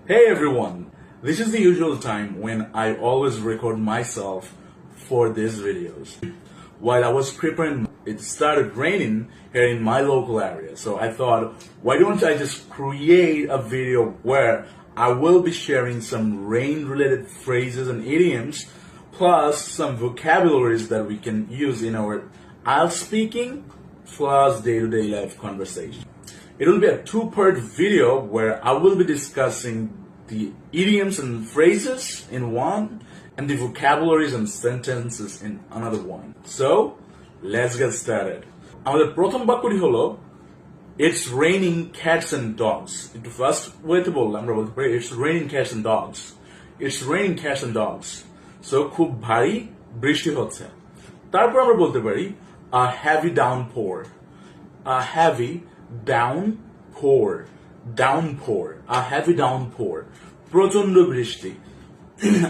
Hey everyone, this is the usual time when I always record myself for these videos. While I was preparing, it started raining here in my local area. So I thought, why don't I just create a video where I will be sharing some rain-related phrases and idioms, plus some vocabularies that we can use in our IELTS speaking, plus day-to-day life conversation. It will be a two-part video where I will be discussing the idioms and phrases in one and the vocabularies and sentences in another one. So, let's get started. আমাদের প্রথম বাক্যটি হলো It's raining cats and dogs. একটু first ওয়েতে বললে আমরা বলতে পারি It's raining cats and dogs. It's raining cats and dogs. So খুব ভারী বৃষ্টি হচ্ছে। তারপর আমরা বলতে পারি A heavy downpour. A heavy downpour. Downpour. A heavy downpour. প্রচন্ড বৃষ্টি।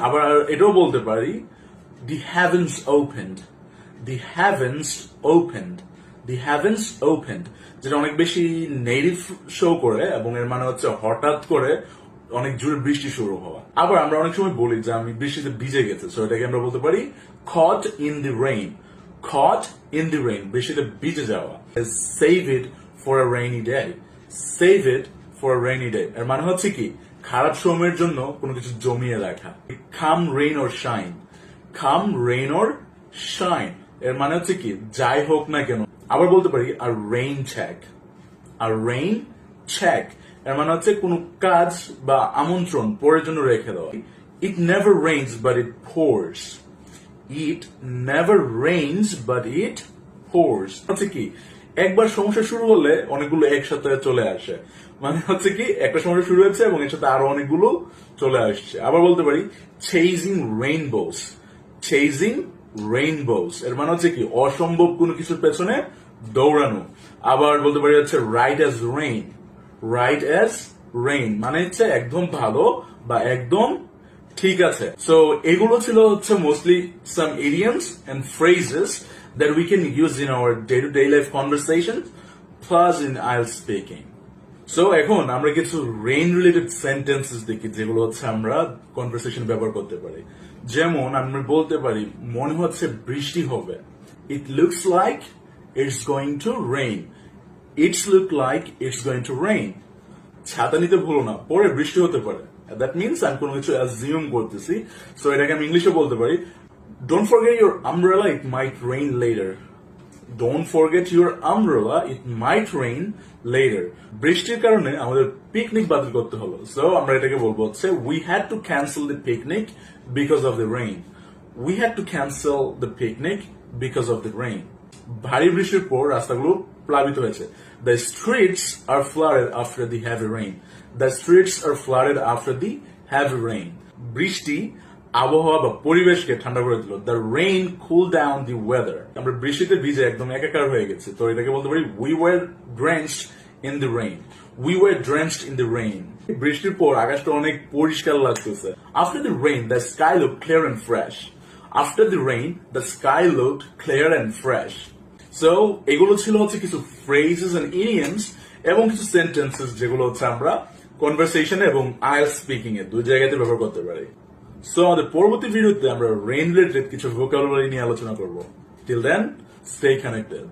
আবার এটাও বলতে পারি The heavens opened. The heavens opened. The heavens opened. যেটা অনেক বেশি নেগেটিভ শো করে এবং এর মানে হচ্ছে হঠাৎ করে অনেক জোরে বৃষ্টি শুরু হওয়া। আবার আমরা অনেক সময় বলি যে আমি বৃষ্টিতে ভিজে গেছে, সো এটাকে আমরা বলতে পারি caught in the rain. Caught in the rain. বৃষ্টিতে ভিজে যাওয়া। Save it for a rainy day. Save it for a rainy day. এর মানে হচ্ছে কি খারাপ সময়ের জন্য কোনো কিছু জমিয়ে রাখা। Come rain or shine. Come rain or shine. এর মানে হচ্ছে কি যাই হোক না কেন। আবার বলতে পারি a rain check. A rain check. এর মানে হচ্ছে কোনো কাজ বা আমন্ত্রণ পরের জন্য রেখে দেওয়া। It never rains but it pours. It never rains but it pours. হচ্ছে কি একবার সমস্যা শুরু হলে অনেকগুলো একসাথে চলে আসে। মানে হচ্ছে কি একটা সমস্যা শুরু হচ্ছে এবং এর সাথে আরো অনেকগুলো চলে আসছে। আবার বলতে পারি chasing rainbows. Chasing rainbows. এর মানে হচ্ছে কি অসম্ভব কোনো কিছুর পেছনে দৌড়ানো। আবার বলতে পারি হচ্ছে right as rain. Right as rain মানে হচ্ছে একদম ভালো বা একদম ঠিক আছে। সো এগুলো ছিল হচ্ছে mostly some idioms and phrases that we can use in our day-to-day life conversation plus in IELTS speaking. So এখন আমরা কিছু rain related sentences দেখি যেগুলো হচ্ছে আমরা কনভারসেশন ব্যবহার করতে পারি। যেমন আমরা বলতে পারি মনে হচ্ছে বৃষ্টি হবে। It looks like it's going to rain. It's look like it's going to rain. ছাতা নিতে ভুলো না, পরে বৃষ্টি হতে পারে। That means আমি কোনো কিছু assume করতেছি। So এটাকে আমি ইংলিশে বলতে পারি Don't forget your umbrella, it might rain later. Don't forget your umbrella, it might rain later. বৃষ্টির কারণে আমাদের পিকনিক বাতিল করতে হলো। So আমরা এটাকে বলবো হচ্ছে we had to cancel the picnic because of the rain. We had to cancel the picnic because of the rain. ভারী বৃষ্টির পর রাস্তাগুলো প্লাবিত হয়েছে। The streets are flooded after the heavy rain. The streets are flooded after the heavy rain. বৃষ্টি আবহাওয়া বা পরিবেশকে ঠান্ডা করে দিল। The rain cooled down the weather. আমরা বৃষ্টিতে ভিজে একদম একাকার হয়ে গেছে। তো এটাকে বলতে পারি we were drenched in the rain. We were drenched in the rain. বৃষ্টির পর আকাশটা অনেক পরিষ্কার লাগতেছে। After the rain, the sky looked clear and fresh. After the rain, the sky looked clear and fresh. So এগুলো ছিল হচ্ছে কিছু phrases and idioms এবং কিছু sentences যেগুলো হচ্ছে আমরা কনভারসেশন এবং IELTS স্পিকিং এ দুই জায়গাতে ব্যবহার করতে পারি। সো আমাদের পরবর্তী ভিডিওতে আমরা রেইন রিলেটেড কিছু ভোকাবুলারি নিয়ে আলোচনা করব। Till then, stay connected.